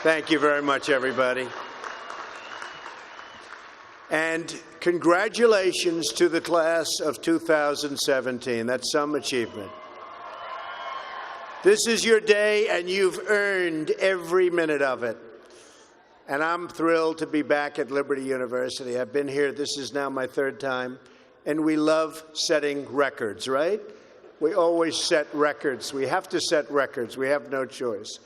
Thank you very much, everybody. And congratulations to the class of 2017. That's some achievement. This is your day, and you've earned every minute of it. And I'm thrilled to be back at Liberty University. I've been here, this is now my third time, and we love setting records, right? We always set records. We have to set records. We have no choice.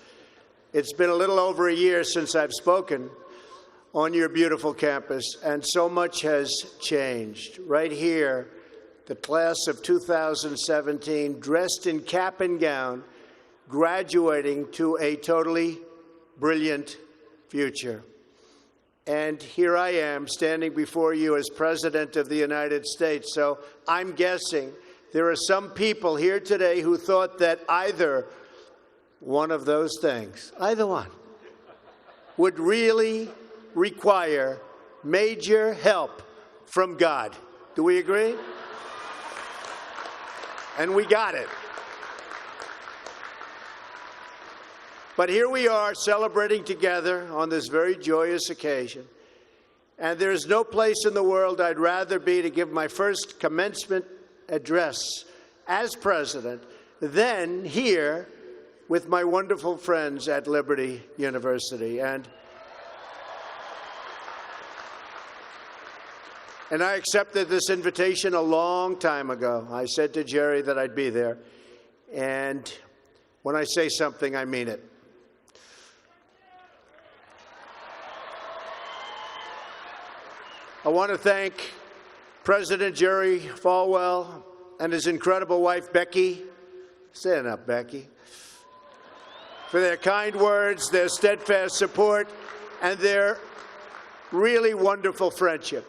It's been a little over a year since I've spoken on your beautiful campus, and so much has changed. Right here, the class of 2017, dressed in cap and gown, graduating to a totally brilliant future. And here I am, standing before you as President of the United States. So I'm guessing there are some people here today who thought that either one of those things, either one, would really require major help from God. Do we agree? And we got it. But here we are celebrating together on this very joyous occasion. And there is no place in the world I'd rather be to give my first commencement address as president than here with my wonderful friends at Liberty University. And I accepted this invitation a long time ago. I said to Jerry that I'd be there. And when I say something, I mean it. I want to thank President Jerry Falwell and his incredible wife, Becky. Stand up, Becky. For their kind words, their steadfast support, and their really wonderful friendship.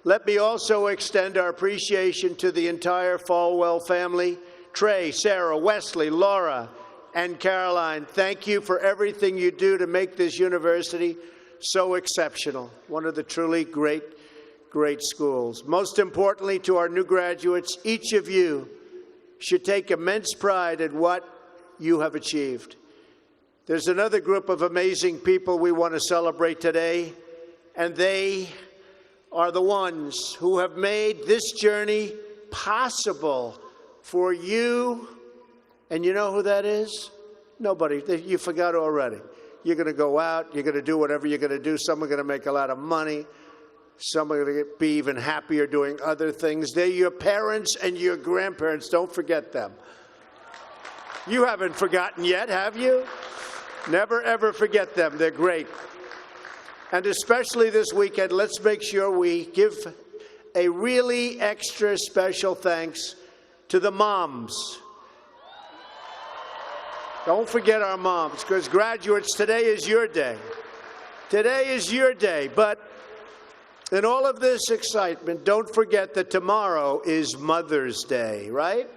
Let me also extend our appreciation to the entire Falwell family. Trey, Sarah, Wesley, Laura, and Caroline, thank you for everything you do to make this university so exceptional. One of the truly great schools. Most importantly, to our new graduates, each of you should take immense pride in what you have achieved. There's another group of amazing people we want to celebrate today, and they are the ones who have made this journey possible for you. And you know who that is? Nobody. You forgot already. You're going to go out. You're going to do whatever you're going to do. Some are going to make a lot of money. Some are going to be even happier doing other things. They're your parents and your grandparents. Don't forget them. You haven't forgotten yet, have you? Never, ever forget them. They're great. And especially this weekend, let's make sure we give a really extra special thanks to the moms. Don't forget our moms, because graduates, today is your day. Today is your day. But in all of this excitement, don't forget that tomorrow is Mother's Day, right?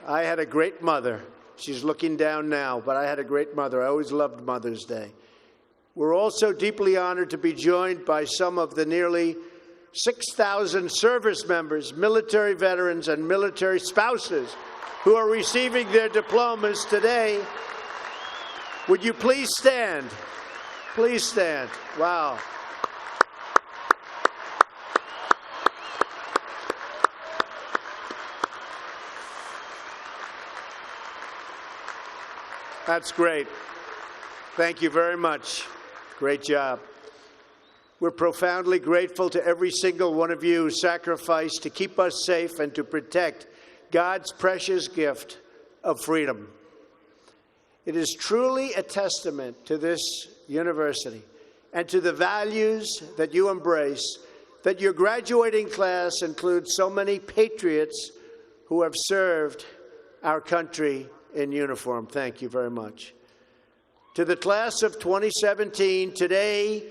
I had a great mother. She's looking down now, but I had a great mother. I always loved Mother's Day. We're also deeply honored to be joined by some of the nearly 6,000 service members, military veterans, and military spouses who are receiving their diplomas today. Would you please stand? Please stand. Wow. That's great. Thank you very much. Great job. We're profoundly grateful to every single one of you who sacrificed to keep us safe and to protect God's precious gift of freedom. It is truly a testament to this university and to the values that you embrace that your graduating class includes so many patriots who have served our country in uniform. Thank you very much. To the class of 2017, today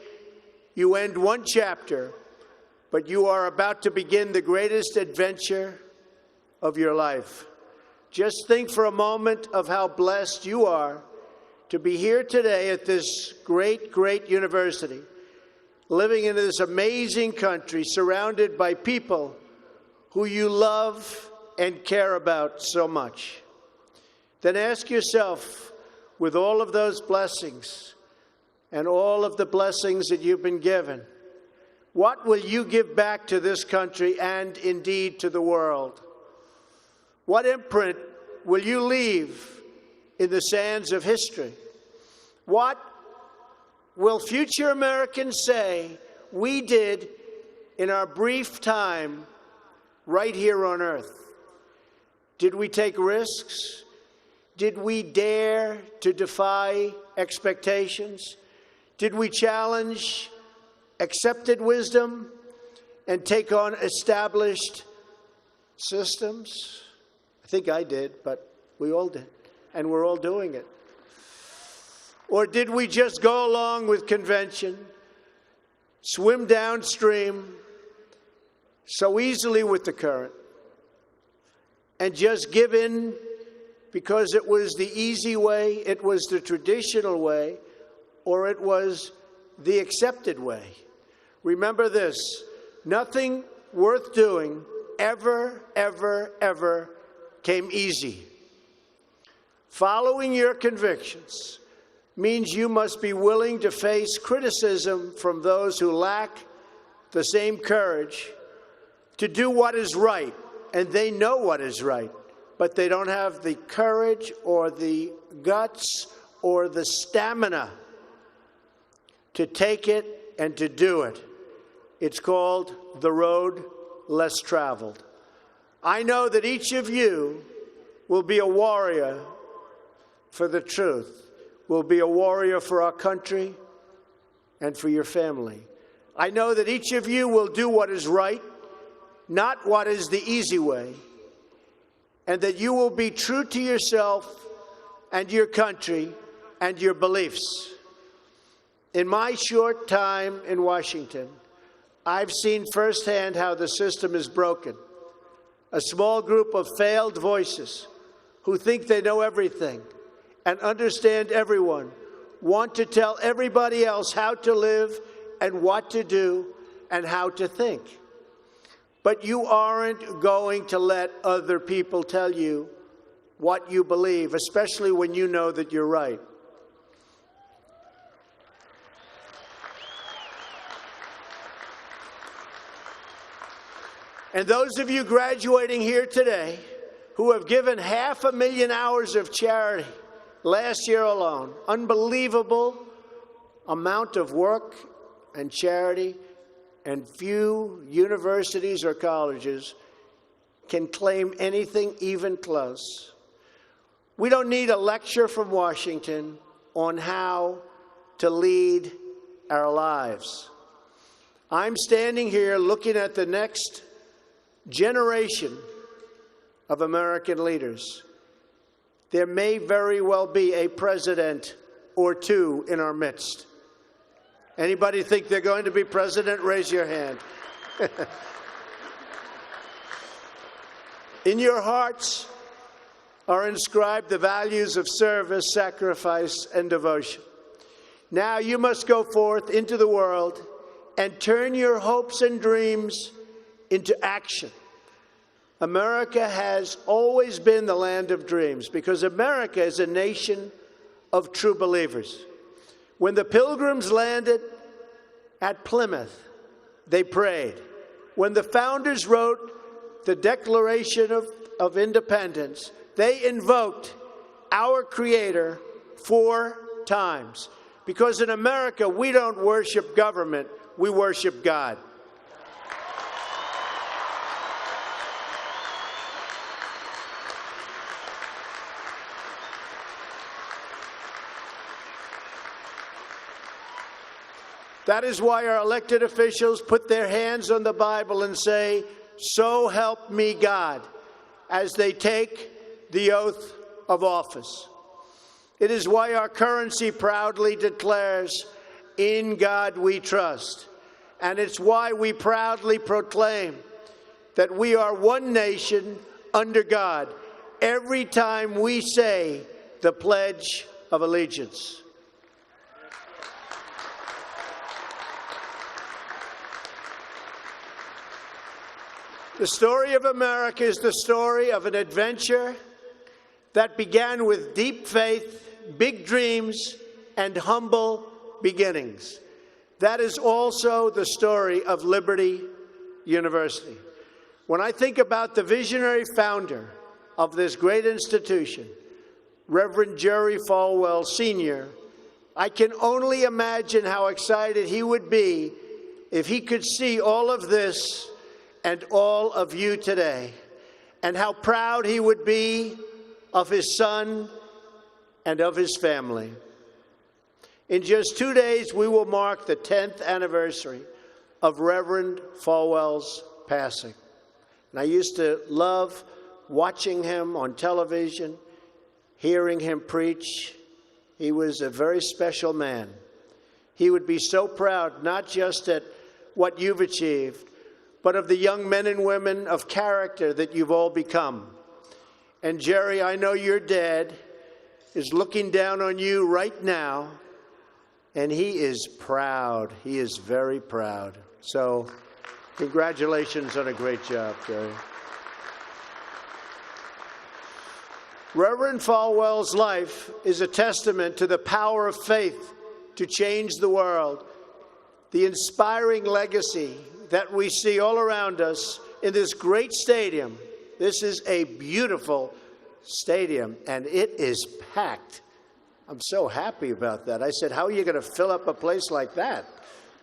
you end one chapter, but you are about to begin the greatest adventure of your life. Just think for a moment of how blessed you are to be here today at this great, great university, living in this amazing country, surrounded by people who you love and care about so much. Then ask yourself, with all of those blessings and all of the blessings that you've been given, what will you give back to this country and indeed to the world? What imprint will you leave in the sands of history? What will future Americans say we did in our brief time right here on earth? Did we take risks? Did we dare to defy expectations? Did we challenge accepted wisdom and take on established systems? I think I did, but we all did, and we're all doing it. Or did we just go along with convention, swim downstream so easily with the current, and just give in because it was the easy way, it was the traditional way, or it was the accepted way? Remember this: nothing worth doing ever, ever, ever came easy. Following your convictions means you must be willing to face criticism from those who lack the same courage to do what is right, and they know what is right, but they don't have the courage or the guts or the stamina to take it and to do it. It's called the road less traveled. I know that each of you will be a warrior for the truth, will be a warrior for our country and for your family. I know that each of you will do what is right, not what is the easy way, and that you will be true to yourself and your country and your beliefs. In my short time in Washington, I've seen firsthand how the system is broken. A small group of failed voices who think they know everything and understand everyone want to tell everybody else how to live and what to do and how to think. But you aren't going to let other people tell you what you believe, especially when you know that you're right. And those of you graduating here today who have given 500,000 hours of charity last year alone, unbelievable amount of work and charity, and few universities or colleges can claim anything even close. We don't need a lecture from Washington on how to lead our lives. I'm standing here looking at the next generation of American leaders. There may very well be a president or two in our midst. Anybody think they're going to be president? Raise your hand. In your hearts are inscribed the values of service, sacrifice, and devotion. Now you must go forth into the world and turn your hopes and dreams into action. America has always been the land of dreams because America is a nation of true believers. When the Pilgrims landed at Plymouth, they prayed. When the founders wrote the Declaration of Independence, they invoked our Creator 4 times. Because in America, we don't worship government, we worship God. That is why our elected officials put their hands on the Bible and say, "So help me God," as they take the oath of office. It is why our currency proudly declares, "In God we trust." And it's why we proudly proclaim that we are one nation under God every time we say the Pledge of Allegiance. The story of America is the story of an adventure that began with deep faith big dreams and humble beginnings. That is also the story of Liberty University. When I think about the visionary founder of this great institution, Reverend Jerry Falwell Sr., I can only imagine how excited he would be if he could see all of this and all of you today, and how proud he would be of his son and of his family. In just 2 days, we will mark the 10th anniversary of Reverend Falwell's passing. And I used to love watching him on television, hearing him preach. He was a very special man. He would be so proud, not just at what you've achieved, but of the young men and women of character that you've all become. And Jerry, I know your dad is looking down on you right now, and he is proud. He is very proud. So congratulations on a great job, Jerry. Reverend Falwell's life is a testament to the power of faith to change the world. The inspiring legacy that we see all around us in this great stadium. This is a beautiful stadium, and it is packed. I'm so happy about that. I said, how are you going to fill up a place like that?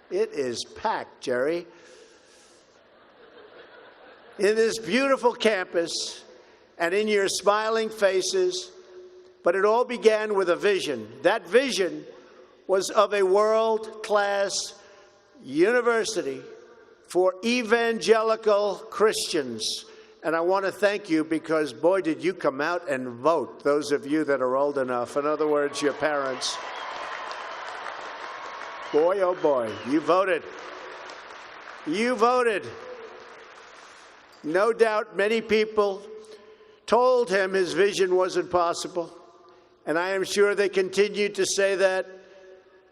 It is packed, Jerry. In this beautiful campus and in your smiling faces, but it all began with a vision. That vision was of a world-class university for evangelical Christians. And I want to thank you because, boy, did you come out and vote, those of you that are old enough. In other words, your parents. Boy, oh boy, you voted. You voted. No doubt many people told him his vision wasn't possible. And I am sure they continued to say that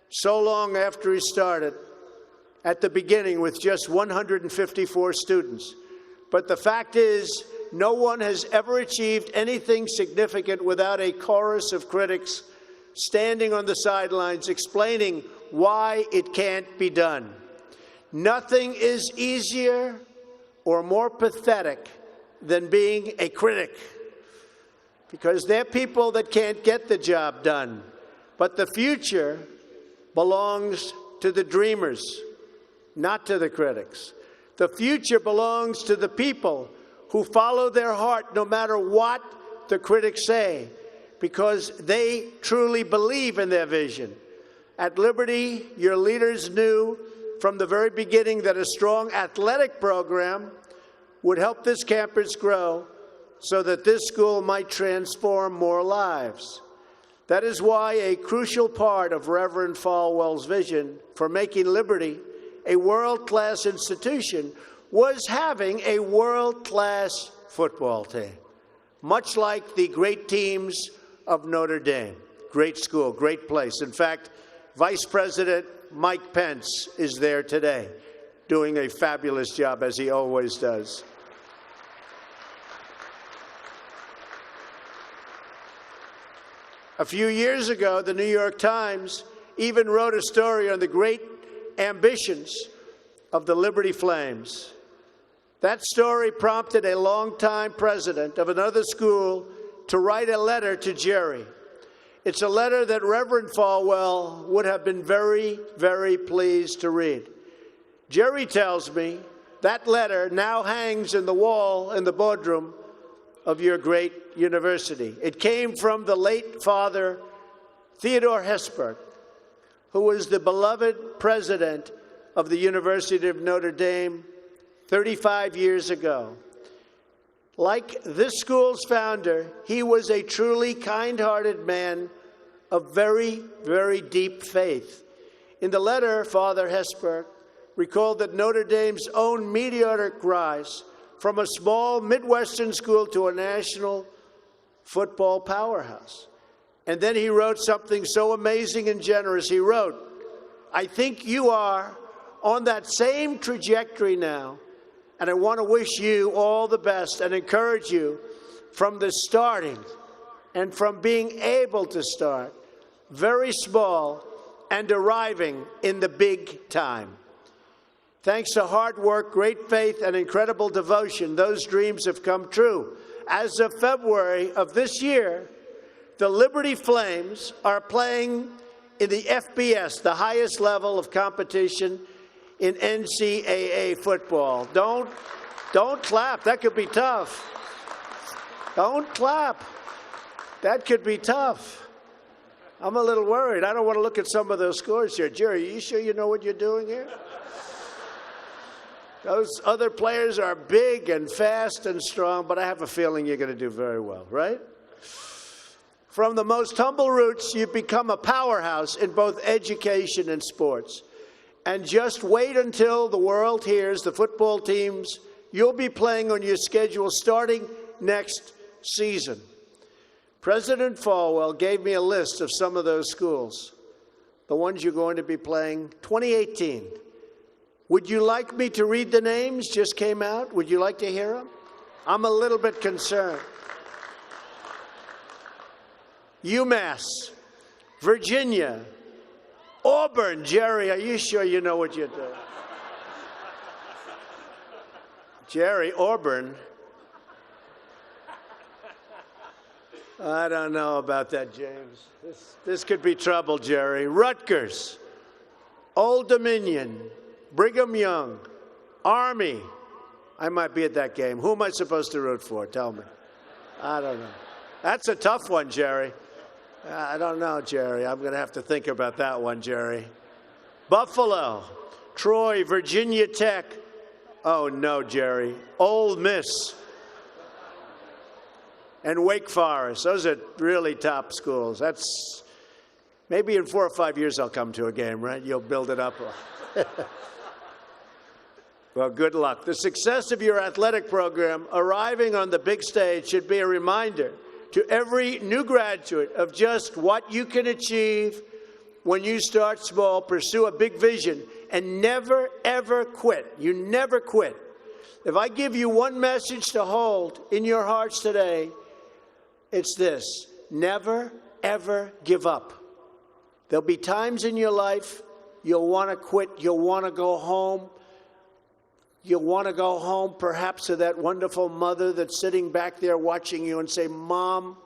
so long after he started, at the beginning with just 154 students. But the fact is, no one has ever achieved anything significant without a chorus of critics standing on the sidelines explaining why it can't be done. Nothing is easier or more pathetic than being a critic, because they're people that can't get the job done. But the future belongs to the dreamers, not to the critics. The future belongs to the people who follow their heart no matter what the critics say, because they truly believe in their vision. At Liberty, your leaders knew from the very beginning that a strong athletic program would help this campus grow so that this school might transform more lives. That is why a crucial part of Reverend Falwell's vision for making Liberty a world-class institution was having a world-class football team, much like the great teams of Notre Dame. Great school, great place. In fact, Vice President Mike Pence is there today, doing a fabulous job, as he always does. A few years ago, the New York Times even wrote a story on the great ambitions of the Liberty Flames. That story prompted a longtime president of another school to write a letter to Jerry. It's a letter that Reverend Falwell would have been very, very pleased to read. Jerry tells me that letter now hangs in the wall in the boardroom of your great university. It came from the late Father Theodore Hesburgh, who was the beloved president of the University of Notre Dame 35 years ago. Like this school's founder, he was a truly kind-hearted man of very, very deep faith. In the letter, Father Hesburgh recalled that Notre Dame's own meteoric rise from a small Midwestern school to a national football powerhouse. And then he wrote something so amazing and generous. He wrote, "I think you are on that same trajectory now, and I want to wish you all the best and encourage you from the starting and from being able to start very small and arriving in the big time. Thanks to hard work, great faith, and incredible devotion, those dreams have come true. As of February of this year, the Liberty Flames are playing in the FBS, the highest level of competition in NCAA football. Don't clap. That could be tough. Don't clap. That could be tough. I'm a little worried. I don't want to look at some of those scores here. Jerry, are you sure you know what you're doing here? Those other players are big and fast and strong, but I have a feeling you're going to do very well, right? From the most humble roots, you've become a powerhouse in both education and sports. And just wait until the world hears the football teams you'll be playing on your schedule starting next season. President Falwell gave me a list of some of those schools, the ones you're going to be playing 2018. Would you like me to read the names? Just came out. Would you like to hear them? I'm a little bit concerned. UMass, Virginia, Auburn. Jerry, are you sure you know what you're doing? Jerry, Auburn. I don't know about that, James. This could be trouble, Jerry. Rutgers, Old Dominion, Brigham Young, Army. I might be at that game. Who am I supposed to root for? Tell me. I don't know. That's a tough one, Jerry. I don't know, Jerry. I'm going to have to think about that one, Jerry. Buffalo, Troy, Virginia Tech. Oh, no, Jerry. Ole Miss. And Wake Forest. Those are really top schools. That's maybe in 4 or 5 years I'll come to a game, right? You'll build it up. Well, good luck. The success of your athletic program arriving on the big stage should be a reminder to every new graduate of just what you can achieve when you start small, pursue a big vision, and never, ever quit. You never quit. If I give you one message to hold in your hearts today, it's this: never, ever give up. There'll be times in your life you'll want to quit, you'll want to go home. You'll want to go home perhaps to that wonderful mother that's sitting back there watching you and say, Mom,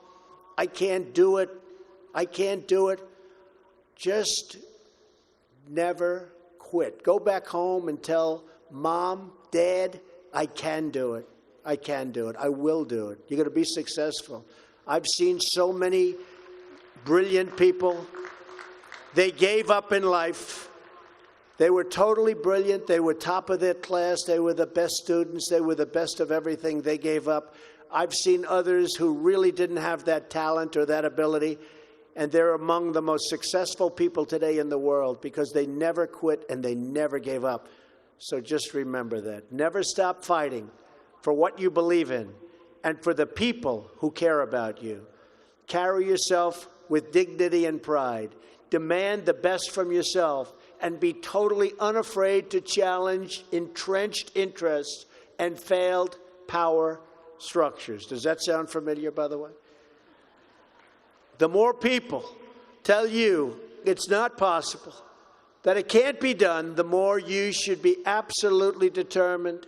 I can't do it. I can't do it. Just never quit. Go back home and tell Mom, Dad, I can do it. I can do it. I will do it. You're going to be successful. I've seen so many brilliant people. They gave up in life. They were totally brilliant. They were top of their class. They were the best students. They were the best of everything. They gave up. I've seen others who really didn't have that talent or that ability, and they're among the most successful people today in the world because they never quit and they never gave up. So just remember that. Never stop fighting for what you believe in and for the people who care about you. Carry yourself with dignity and pride. Demand the best from yourself and be totally unafraid to challenge entrenched interests and failed power structures. Does that sound familiar, by the way? The more people tell you it's not possible, that it can't be done, the more you should be absolutely determined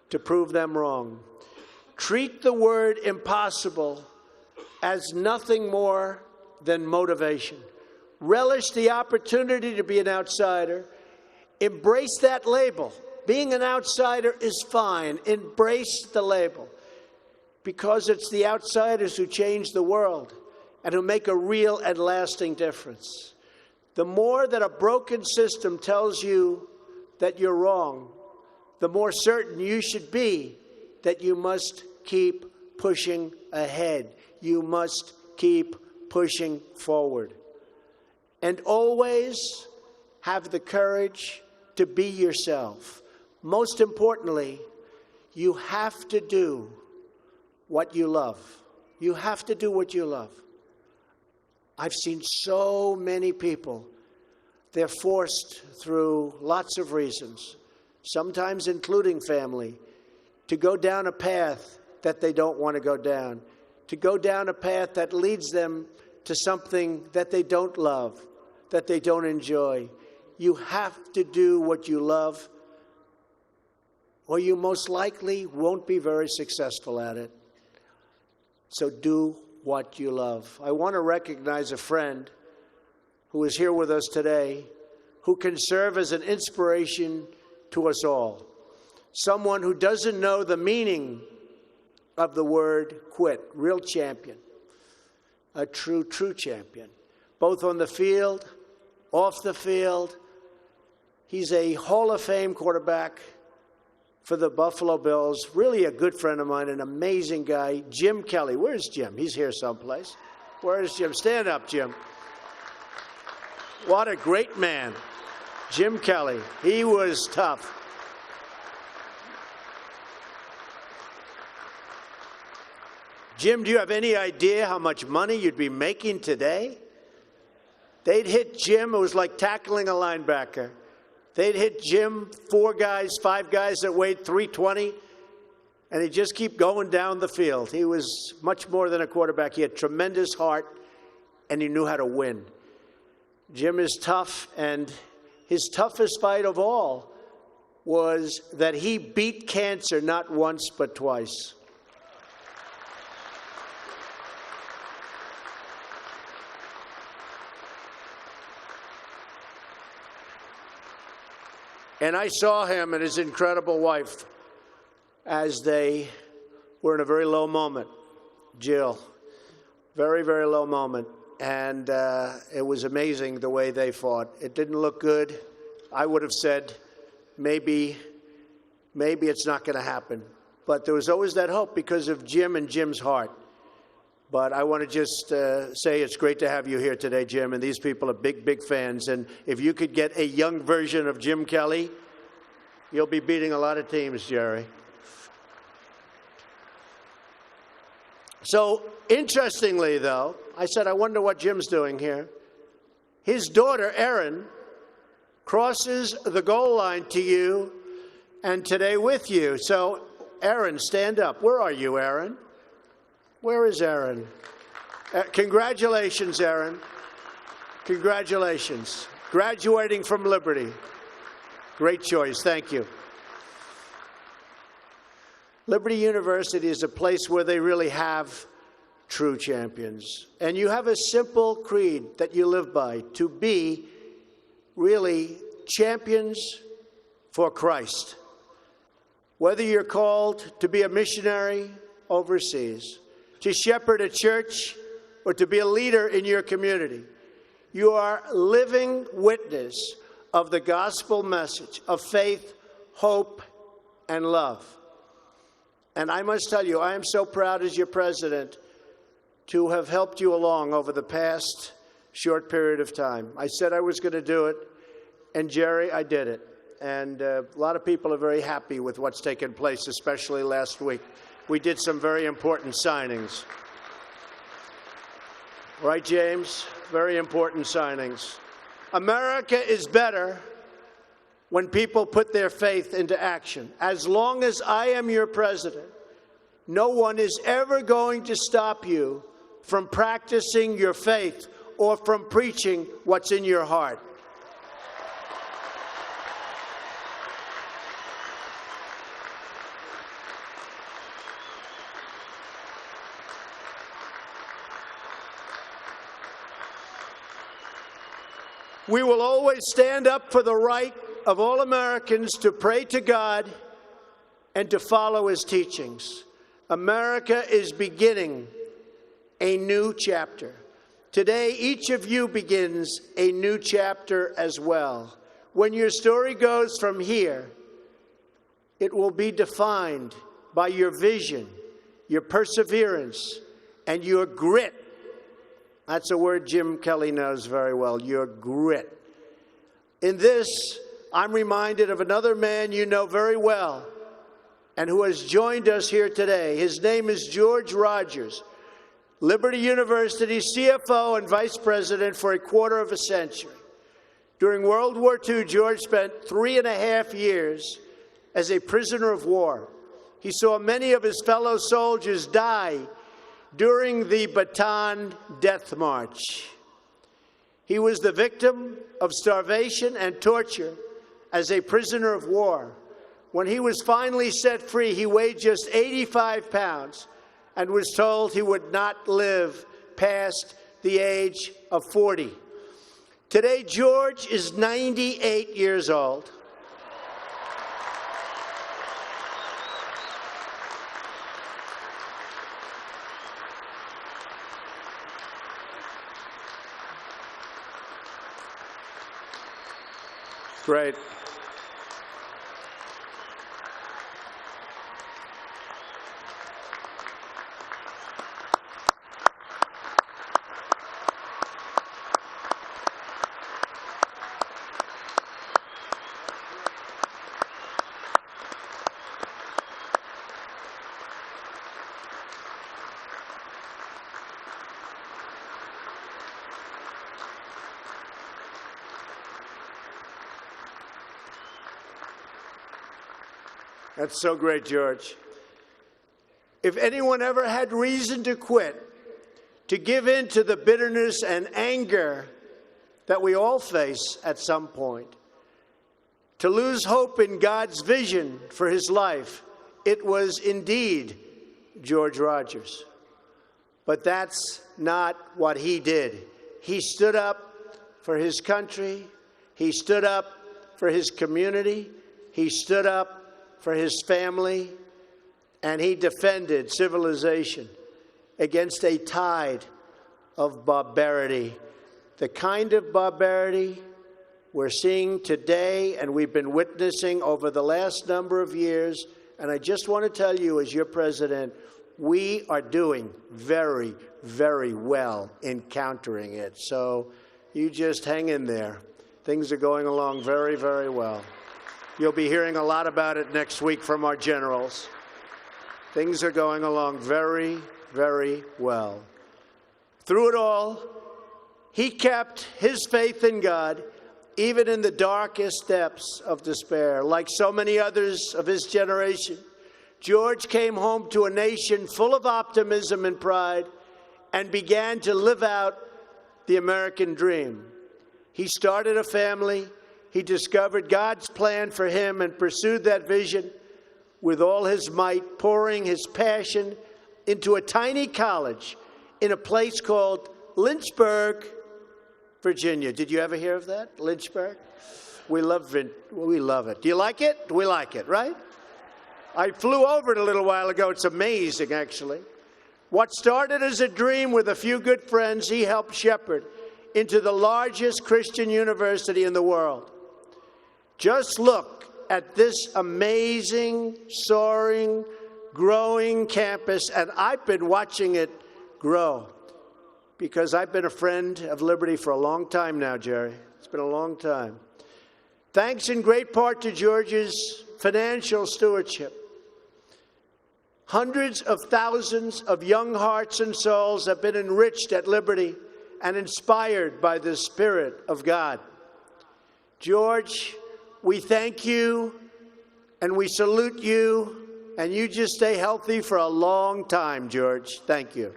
to prove them wrong. Treat the word impossible as nothing more than motivation. Relish the opportunity to be an outsider. Embrace that label. Being an outsider is fine. Embrace the label, because it's the outsiders who change the world and who make a real and lasting difference. The more that a broken system tells you that you're wrong, the more certain you should be that you must keep pushing ahead. You must keep pushing forward. And always have the courage to be yourself. Most importantly, you have to do what you love. You have to do what you love. I've seen so many people, they're forced through lots of reasons, sometimes including family, to go down a path that they don't want to go down. to go down a path that leads them to something that they don't love, that they don't enjoy. You have to do what you love, or you most likely won't be very successful at it. So do what you love. I want to recognize a friend who is here with us today, who can serve as an inspiration to us all. Someone who doesn't know the meaning of the word quit. Real champion. A true champion. Both on the field, off the field. He's a Hall of Fame quarterback for the Buffalo Bills. Really a good friend of mine, an amazing guy. Jim Kelly. Where's Jim? He's here someplace. Where's Jim? Stand up, Jim. What a great man. Jim Kelly. He was tough. Jim, do you have any idea how much money you'd be making today? They'd hit Jim. It was like tackling a linebacker. They'd hit Jim, 4 guys, 5 guys that weighed 320, and he'd just keep going down the field. He was much more than a quarterback. He had tremendous heart, and he knew how to win. Jim is tough, and his toughest fight of all was that he beat cancer not once but twice. And I saw him and his incredible wife as they were in a very low moment. Jill, very, very low moment. And it was amazing the way they fought. It didn't look good. I would have said, maybe it's not going to happen. But there was always that hope because of Jim and Jim's heart. But I want to just say it's great to have you here today, Jim. And these people are big, big fans. And if you could get a young version of Jim Kelly, you'll be beating a lot of teams, Jerry. So, interestingly, though, I said, I wonder what Jim's doing here. His daughter, Erin, crosses the goal line to you and today with you. So, Erin, stand up. Where are you, Erin? Where is Erin? Congratulations, Erin. Congratulations. Graduating from Liberty. Great choice. Thank you. Liberty University is a place where they really have true champions. And you have a simple creed that you live by, to be really champions for Christ. Whether you're called to be a missionary overseas, to shepherd a church, or to be a leader in your community, you are living witness of the gospel message of faith, hope, and love. And I must tell you, I am so proud as your president to have helped you along over the past short period of time. I said I was going to do it, and Jerry, I did it. And a lot of people are very happy with what's taken place, especially last week. We did some very important signings. Right, James? Very important signings. America is better when people put their faith into action. As long as I am your president, no one is ever going to stop you from practicing your faith or from preaching what's in your heart. We will always stand up for the right of all Americans to pray to God and to follow His teachings. America is beginning a new chapter. Today, each of you begins a new chapter as well. When your story goes from here, it will be defined by your vision, your perseverance, and your grit. That's a word Jim Kelly knows very well, your grit. In this, I'm reminded of another man you know very well and who has joined us here today. His name is George Rogers, Liberty University CFO and Vice President for a quarter of a century. During World War II, George spent 3.5 years as a prisoner of war. He saw many of his fellow soldiers die during the Bataan Death March. He was the victim of starvation and torture as a prisoner of war. When he was finally set free, he weighed just 85 pounds and was told he would not live past the age of 40. Today, George is 98 years old. Great. That's so great, George. If anyone ever had reason to quit, to give in to the bitterness and anger that we all face at some point, to lose hope in God's vision for his life, it was indeed George Rogers. But that's not what he did. He stood up for his country. He stood up for his community. He stood up for his family, and he defended civilization against a tide of barbarity, the kind of barbarity we're seeing today and we've been witnessing over the last number of years. And I just want to tell you, as your president, we are doing very, very well in countering it. So you just hang in there. Things are going along very, very well. You'll be hearing a lot about it next week from our generals. Things are going along very, very well. Through it all, he kept his faith in God, even in the darkest depths of despair. Like so many others of his generation, George came home to a nation full of optimism and pride and began to live out the American dream. He started a family. He discovered God's plan for him and pursued that vision with all his might, pouring his passion into a tiny college in a place called Lynchburg, Virginia. Did you ever hear of that? Lynchburg? We love it. Do you like it? We like it, right? I flew over it a little while ago. It's amazing, actually. What started as a dream with a few good friends, he helped shepherd into the largest Christian university in the world. Just look at this amazing, soaring, growing campus, and I've been watching it grow because I've been a friend of Liberty for a long time now, Jerry. It's been a long time. Thanks in great part to George's financial stewardship. Hundreds of thousands of young hearts and souls have been enriched at Liberty and inspired by the Spirit of God. George, we thank you and we salute you, and you just stay healthy for a long time, George. Thank you.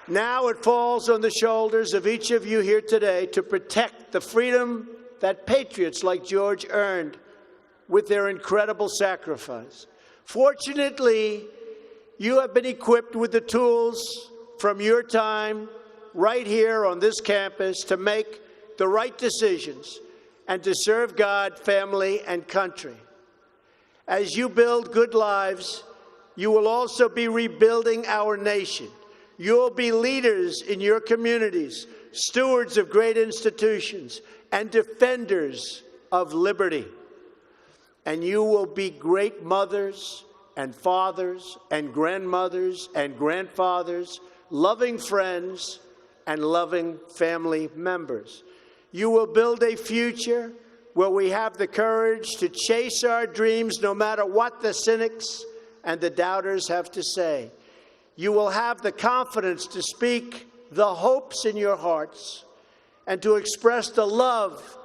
Now it falls on the shoulders of each of you here today to protect the freedom that patriots like George earned with their incredible sacrifice. Fortunately, you have been equipped with the tools from your time right here on this campus to make the right decisions and to serve God, family, and country. As you build good lives, you will also be rebuilding our nation. You'll be leaders in your communities, stewards of great institutions, and defenders of liberty. And you will be great mothers and fathers and grandmothers and grandfathers, loving friends and loving family members. You will build a future where we have the courage to chase our dreams no matter what the cynics and the doubters have to say. You will have the confidence to speak the hopes in your hearts and to express the love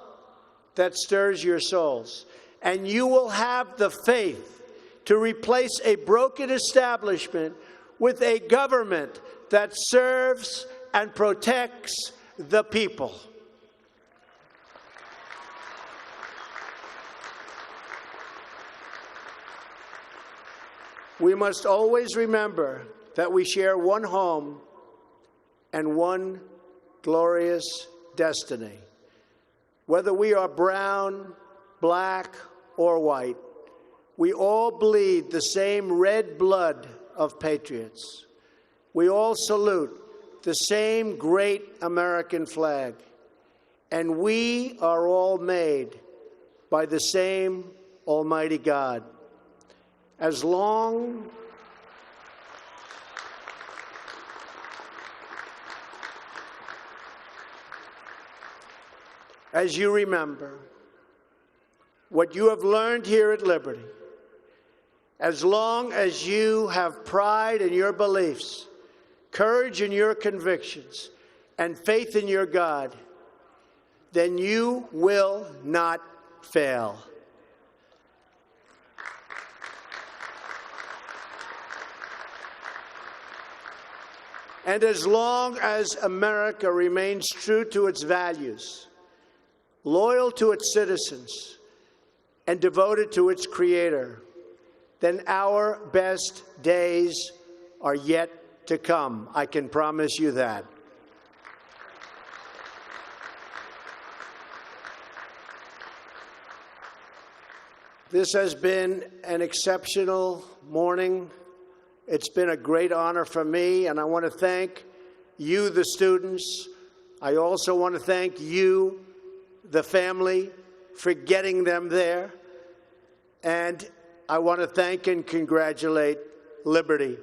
that stirs your souls. and you will have the faith to replace a broken establishment with a government that serves and protects the people. We must always remember that we share one home and one glorious destiny. Whether we are brown, black, or white, we all bleed the same red blood of patriots. We all salute the same great American flag, and we are all made by the same Almighty God. As long as you remember what you have learned here at Liberty, as long as you have pride in your beliefs, courage in your convictions, and faith in your God, then you will not fail. And as long as America remains true to its values, loyal to its citizens, and devoted to its Creator, then our best days are yet to come. I can promise you that. This has been an exceptional morning. It's been a great honor for me, and I want to thank you, the students. I also want to thank you, the family, for getting them there. And I want to thank and congratulate Liberty.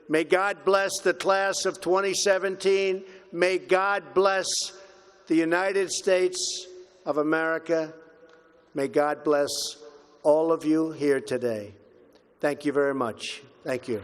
May God bless the class of 2017. May God bless the United States of America. May God bless all of you here today. Thank you very much. Thank you.